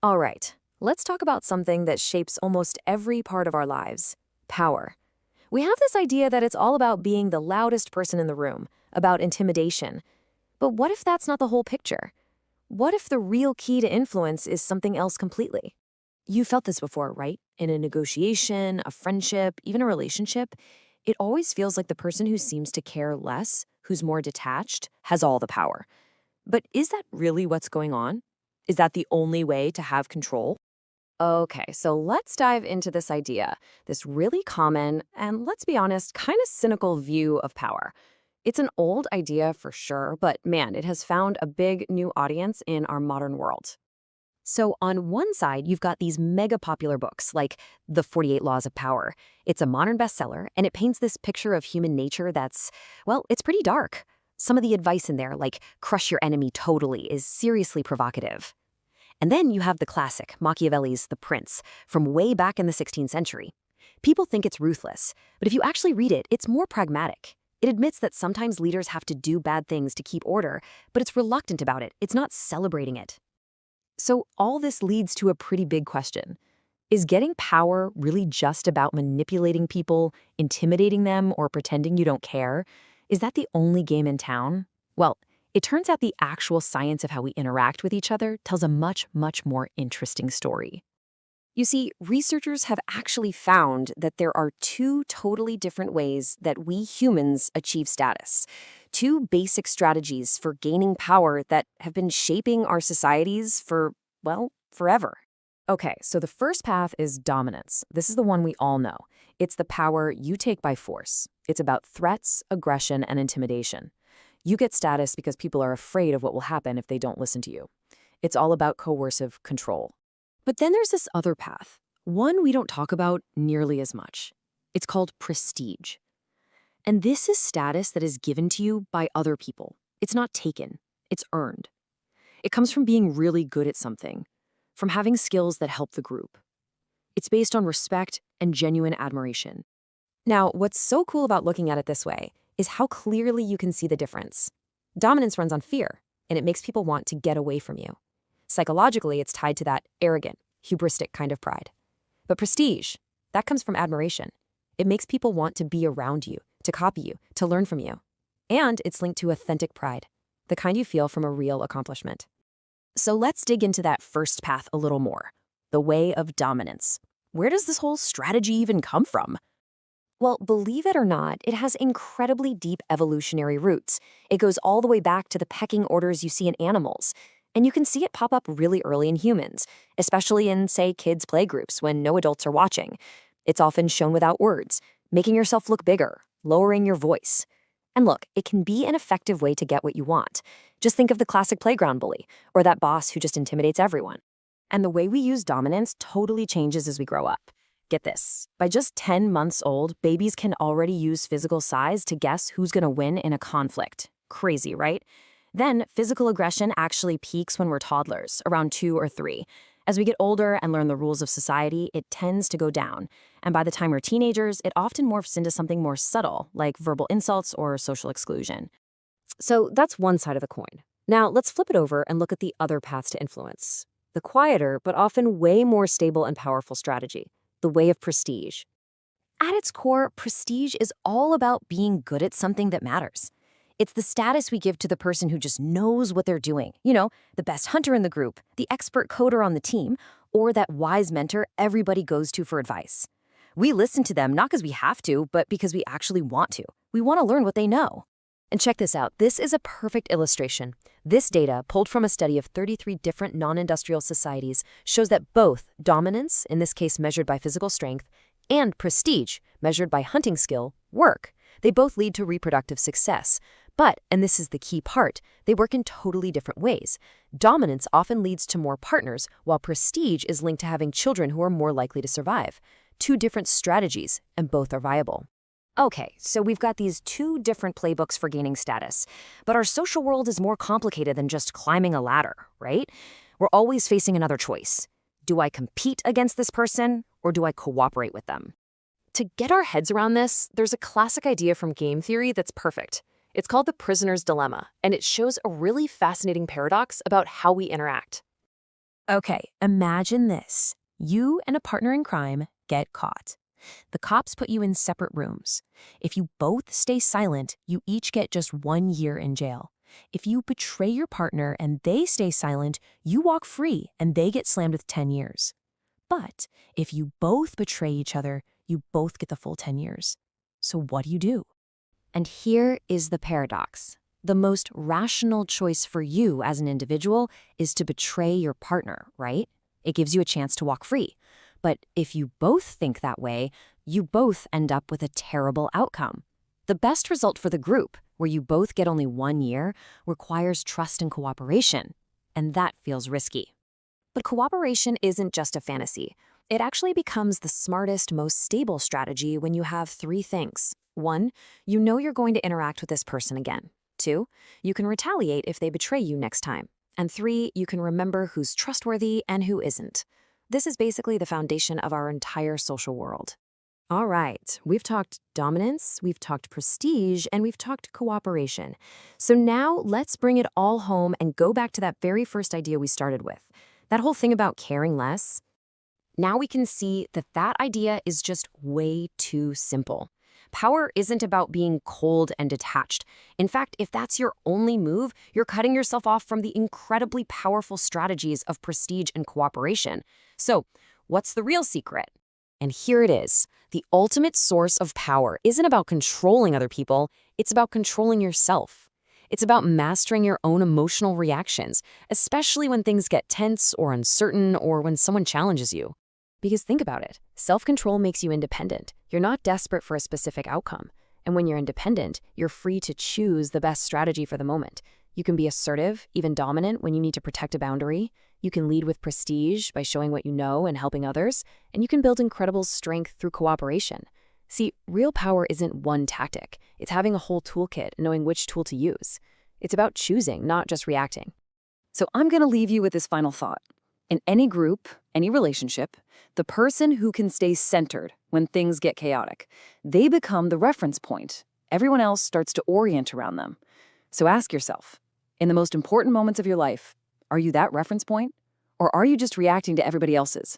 All right, let's talk about something that shapes almost every part of our lives: power. We have this idea that it's all about being the loudest person in the room, about intimidation. But what if that's not the whole picture? What if the real key to influence is something else completely? You felt this before, right? In a negotiation, a friendship, even a relationship, it always feels like the person who seems to care less, who's more detached, has all the power. But is that really what's going on? Is that the only way to have control? Okay, so let's dive into this idea, this really common and, let's be honest, kind of cynical view of power. It's an old idea for sure, but man, it has found a big new audience in our modern world. So, on one side, you've got these mega popular books like The 48 Laws of Power. It's a modern bestseller, and it paints this picture of human nature that's, well, it's pretty dark. Some of the advice in there, like crush your enemy totally, is seriously provocative. And then you have the classic, Machiavelli's The Prince, from way back in the 16th century. People think it's ruthless, but if you actually read it, it's more pragmatic. It admits that sometimes leaders have to do bad things to keep order, but it's reluctant about it. It's not celebrating it. So all this leads to a pretty big question. Is getting power really just about manipulating people, intimidating them, or pretending you don't care? Is that the only game in town? Well, it turns out the actual science of how we interact with each other tells a much, much more interesting story. You see, researchers have actually found that there are two totally different ways that we humans achieve status. Two basic strategies for gaining power that have been shaping our societies for, well, forever. Okay, so the first path is dominance. This is the one we all know. It's the power you take by force. It's about threats, aggression, and intimidation. You get status because people are afraid of what will happen if they don't listen to you. It's all about coercive control. But then there's this other path, one we don't talk about nearly as much. It's called prestige. And this is status that is given to you by other people. It's not taken, it's earned. It comes from being really good at something, from having skills that help the group. It's based on respect and genuine admiration. Now, what's so cool about looking at it this way is how clearly you can see the difference. Dominance runs on fear, and it makes people want to get away from you. Psychologically, it's tied to that arrogant, hubristic kind of pride. But prestige, that comes from admiration. It makes people want to be around you, to copy you, to learn from you. And it's linked to authentic pride, the kind you feel from a real accomplishment. So let's dig into that first path a little more, the way of dominance. Where does this whole strategy even come from? Well, believe it or not, it has incredibly deep evolutionary roots. It goes all the way back to the pecking orders you see in animals. And you can see it pop up really early in humans, especially in, say, kids' playgroups when no adults are watching. It's often shown without words, making yourself look bigger, lowering your voice. And look, it can be an effective way to get what you want. Just think of the classic playground bully, or that boss who just intimidates everyone. And the way we use dominance totally changes as we grow up. Get this, by just 10 months old, babies can already use physical size to guess who's gonna win in a conflict. Crazy, right? Then, physical aggression actually peaks when we're toddlers, around 2 or 3. As we get older and learn the rules of society, it tends to go down. And by the time we're teenagers, it often morphs into something more subtle, like verbal insults or social exclusion. So that's one side of the coin. Now, let's flip it over and look at the other paths to influence. The quieter, but often way more stable and powerful strategy, the way of prestige. At its core, prestige is all about being good at something that matters. It's the status we give to the person who just knows what they're doing. You know, the best hunter in the group, the expert coder on the team, or that wise mentor everybody goes to for advice. We listen to them not because we have to, but because we actually want to. We want to learn what they know. And check this out. This is a perfect illustration. This data, pulled from a study of 33 different non-industrial societies, shows that both dominance, in this case measured by physical strength, and prestige, measured by hunting skill, work. They both lead to reproductive success. But, and this is the key part, they work in totally different ways. Dominance often leads to more partners, while prestige is linked to having children who are more likely to survive. Two different strategies, and both are viable. Okay, so we've got these two different playbooks for gaining status. But our social world is more complicated than just climbing a ladder, right? We're always facing another choice. Do I compete against this person, or do I cooperate with them? To get our heads around this, there's a classic idea from game theory that's perfect. It's called the prisoner's dilemma, and it shows a really fascinating paradox about how we interact. Okay, imagine this. You and a partner in crime get caught. The cops put you in separate rooms. If you both stay silent, you each get just 1 year in jail. If you betray your partner and they stay silent, you walk free and they get slammed with 10 years. But if you both betray each other, you both get the full 10 years. So what do you do? And here is the paradox. The most rational choice for you as an individual is to betray your partner, right? It gives you a chance to walk free. But if you both think that way, you both end up with a terrible outcome. The best result for the group, where you both get only 1 year, requires trust and cooperation. And that feels risky. But cooperation isn't just a fantasy. It actually becomes the smartest, most stable strategy when you have 3 things. 1, you know you're going to interact with this person again. 2, you can retaliate if they betray you next time. And 3, you can remember who's trustworthy and who isn't. This is basically the foundation of our entire social world. All right, we've talked dominance, we've talked prestige, and we've talked cooperation. So now let's bring it all home and go back to that very first idea we started with. That whole thing about caring less. Now we can see that that idea is just way too simple. Power isn't about being cold and detached. In fact, if that's your only move, you're cutting yourself off from the incredibly powerful strategies of prestige and cooperation. So, what's the real secret? And here it is. The ultimate source of power isn't about controlling other people, it's about controlling yourself. It's about mastering your own emotional reactions, especially when things get tense or uncertain or when someone challenges you. Because think about it, self-control makes you independent. You're not desperate for a specific outcome. And when you're independent, you're free to choose the best strategy for the moment. You can be assertive, even dominant, when you need to protect a boundary. You can lead with prestige by showing what you know and helping others. And you can build incredible strength through cooperation. See, real power isn't one tactic. It's having a whole toolkit and knowing which tool to use. It's about choosing, not just reacting. So I'm going to leave you with this final thought. In any group, any relationship, the person who can stay centered when things get chaotic, they become the reference point. Everyone else starts to orient around them. So ask yourself, in the most important moments of your life, are you that reference point? Or are you just reacting to everybody else's?